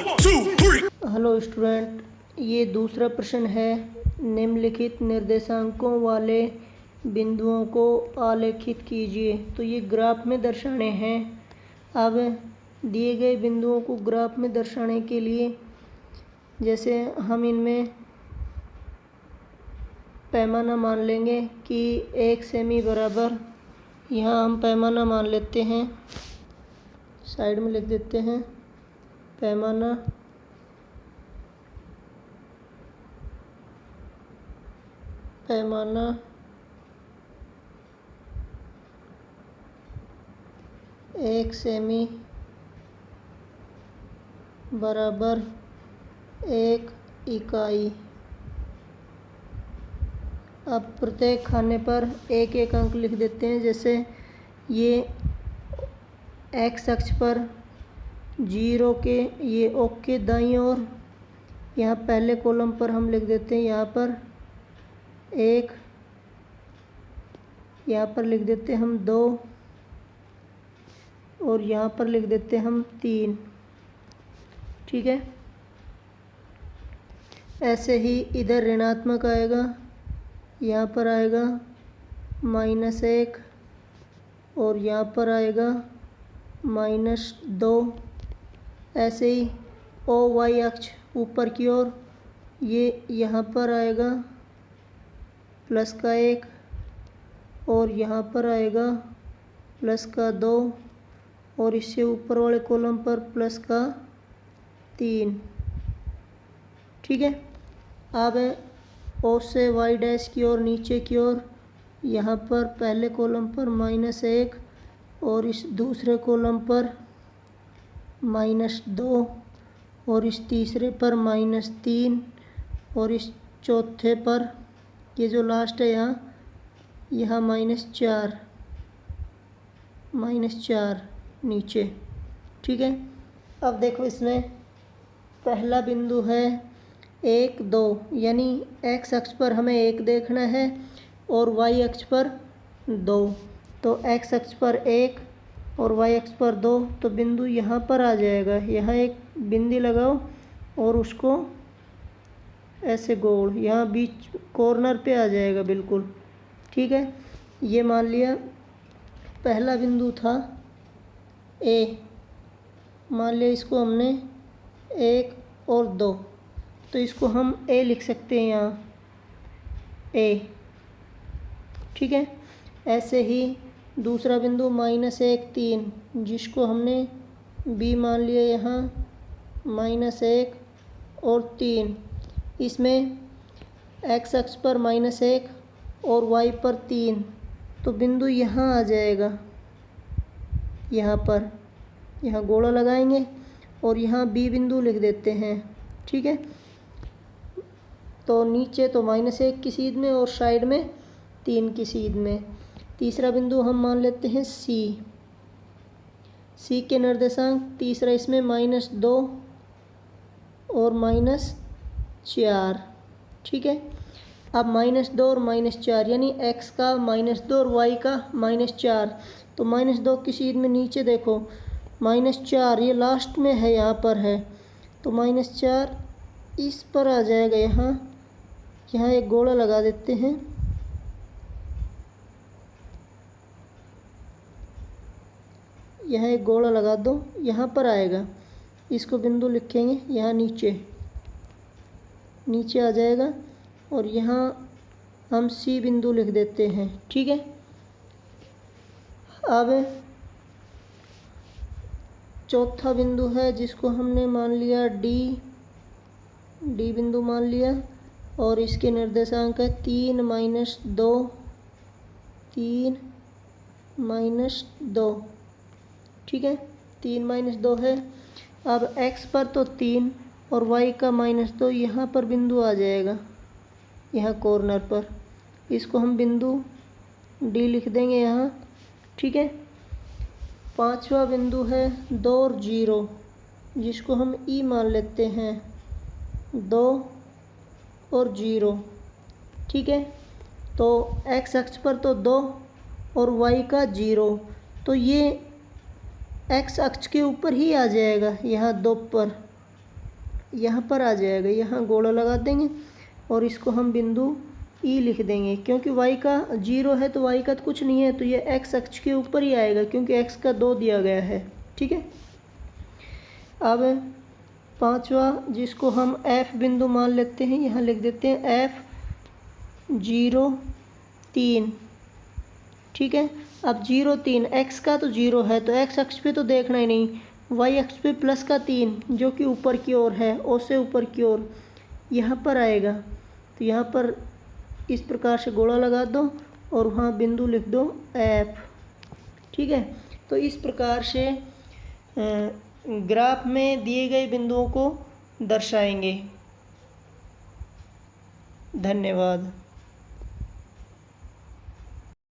Hello student, ये दूसरा प्रश्न है। निम्नलिखित निर्देशांकों वाले बिंदुओं को आलेखित कीजिए। तो ये ग्राफ में दर्शाने हैं। अब दिए गए बिंदुओं को ग्राफ में दर्शाने के लिए जैसे हम इनमें पैमाना मान लेंगे कि 1 सेमी बराबर, यहाँ हम पैमाना मान लेते हैं, साइड में लिख देते हैं पैमाना 1 सेमी बराबर 1 इकाई। अब प्रत्येक खाने पर एक एक अंक लिख देते हैं। जैसे ये एक्स अक्ष पर 0 के ये ओके दाईं ओर, यहाँ पहले कॉलम पर हम लिख देते हैं यहाँ पर 1, यहाँ पर लिख देते हैं हम 2 और यहाँ पर लिख देते हैं हम 3। ठीक है। ऐसे ही इधर ऋणात्मक आएगा, यहाँ पर आएगा -1 और यहाँ पर आएगा -2। ऐसे ही OY अक्ष ऊपर की ओर, ये यहाँ पर आएगा +1 और यहाँ पर आएगा +2 और इससे ऊपर वाले कॉलम पर +3। ठीक है। अब O से Y डैश की ओर नीचे की ओर, यहाँ पर पहले कॉलम पर -1 और इस दूसरे कॉलम पर -2 और इस तीसरे पर -3 और इस चौथे पर ये जो लास्ट है यहाँ -4 नीचे। ठीक है। अब देखो इसमें पहला बिंदु है 1 2, यानी एक्स अक्ष पर हमें 1 देखना है और वाई अक्ष पर 2। तो एक्स अक्ष पर 1 और वाई अक्ष पर 2, तो बिंदु यहाँ पर आ जाएगा। यहाँ एक बिंदी लगाओ और उसको ऐसे गोल यहाँ बीच कॉर्नर पे आ जाएगा बिल्कुल। ठीक है। ये मान लिया पहला बिंदु था ए, मान लिया इसको हमने 1 और 2, तो इसको हम ए लिख सकते हैं यहाँ ए। ठीक है। ऐसे ही दूसरा बिंदु -1 3, जिसको हमने बी मान लिया यहाँ -1 और 3। इसमें एक्स अक्ष पर -1 और वाई पर 3, तो बिंदु यहाँ आ जाएगा। यहाँ पर यहाँ गोला लगाएंगे और यहाँ बी बिंदु लिख देते हैं। ठीक है। तो नीचे तो -1 की सीध में और साइड में 3 की सीध में। तीसरा बिंदु हम मान लेते हैं सी के निर्देशांक तीसरा, इसमें -2 और -4। ठीक है। अब -2 और -4, यानी x का -2 और y का -4, तो -2 की सीध में नीचे देखो -4 ये लास्ट में है, यहाँ पर है, तो -4 इस पर आ जाएगा। यहाँ एक गोला लगा देते हैं। यहाँ एक गोला लगा दो, यहाँ पर आएगा। इसको बिंदु लिखेंगे यहाँ नीचे आ जाएगा और यहाँ हम सी बिंदु लिख देते हैं। ठीक है। अब चौथा बिंदु है जिसको हमने मान लिया डी बिंदु मान लिया और इसके निर्देशांक है 3 -2। ठीक है। 3 - 2 है। अब x पर तो 3 और y का -2, यहाँ पर बिंदु आ जाएगा, यहाँ कॉर्नर पर। इसको हम बिंदु डी लिख देंगे यहाँ। ठीक है। पांचवा बिंदु है 2 और 0, जिसको हम ई मान लेते हैं 2 और 0। ठीक है। तो x अक्ष पर तो 2 और y का 0, तो ये x अक्ष के ऊपर ही आ जाएगा यहाँ 2 पर। यहाँ पर आ जाएगा, यहाँ गोला लगा देंगे और इसको हम बिंदु ई लिख देंगे। क्योंकि y का 0 है तो y का तो कुछ नहीं है, तो ये x अक्ष के ऊपर ही आएगा क्योंकि x का 2 दिया गया है। ठीक है, अब पांचवा जिसको हम f बिंदु मान लेते हैं, यहाँ लिख देते हैं f 0 3। ठीक है, अब 0 3, x का तो 0 है तो x अक्ष पे तो देखना ही नहीं, y अक्ष पे प्लस का 3 जो कि ऊपर की ओर है, o से ऊपर की ओर यहाँ पर आएगा। तो यहाँ पर इस प्रकार से गोला लगा दो और वहाँ बिंदु लिख दो F। ठीक है, तो इस प्रकार से ग्राफ में दिए गए बिंदुओं को दर्शाएंगे। धन्यवाद।